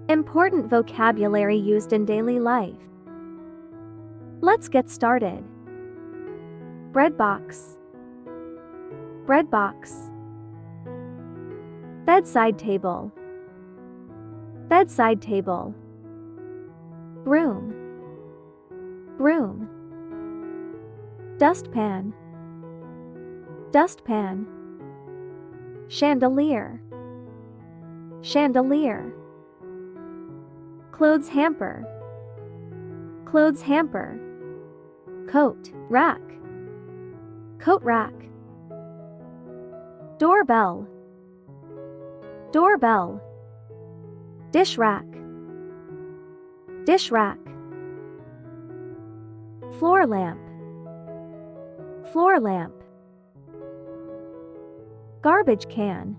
Important vocabulary used in daily life. Let's get started. Bread box. Bread box. Bedside table. Bedside table. Broom. Broom. Dustpan. Dustpan. Chandelier. Chandelier. Clothes hamper. Clothes hamper. Coat rack. Coat rack. Doorbell. Doorbell. Dish rack. Dish rack. Floor lamp. Floor lamp. Garbage can.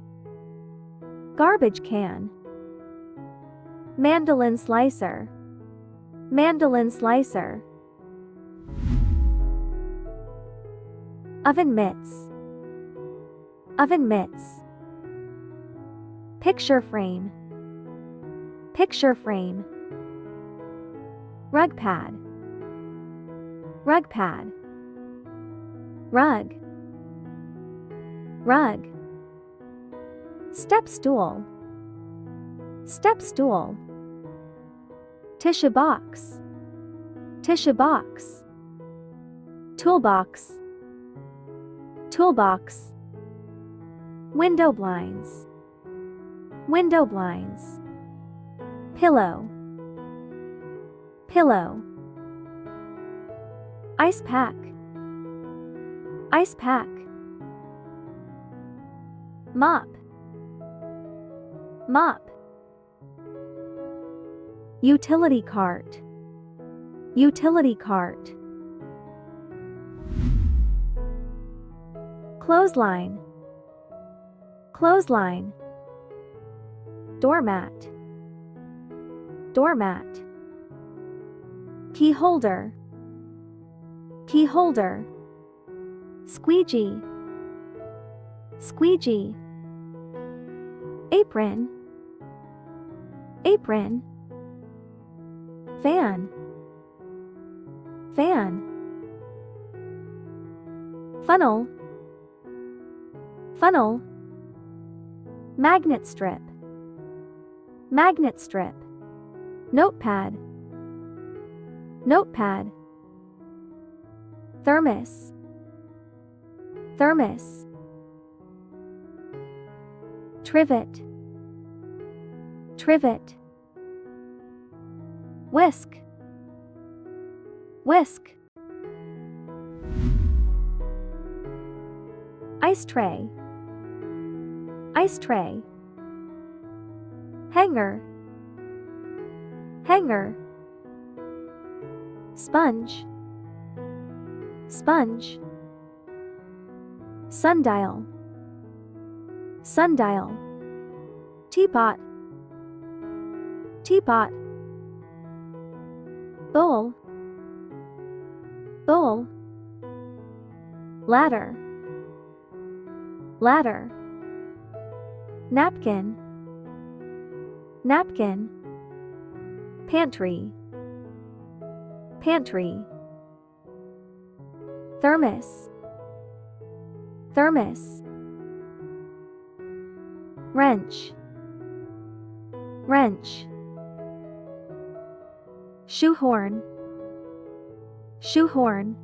Garbage can. Mandolin slicer. Mandolin slicer. Oven mitts. Oven mitts. Picture frame. Picture frame. Rug pad. Rug pad. Rug. Rug. Step stool. Step stool. Tissue box. Tissue box. Toolbox. Toolbox. Window blinds. Window blinds. Pillow. Pillow. Ice pack. Ice pack. Mop. Mop. Utility cart. Utility cart. Clothesline. Clothesline. Doormat. Doormat. Key holder. Key holder. Squeegee. Squeegee. Apron. Apron. Fan. Fan. Funnel. Funnel. Magnet strip. Magnet strip. Notepad. Notepad. Thermos. Thermos. Trivet. Trivet. Whisk. Whisk. Ice tray. Ice tray. Hanger. Hanger. Sponge. Sponge. Sundial. Sundial. Teapot. Teapot. Bowl. Bowl. Ladder. Ladder. Napkin. Napkin. Pantry. Pantry. Thermos. Thermos. Wrench. Wrench. Shoehorn. Shoehorn.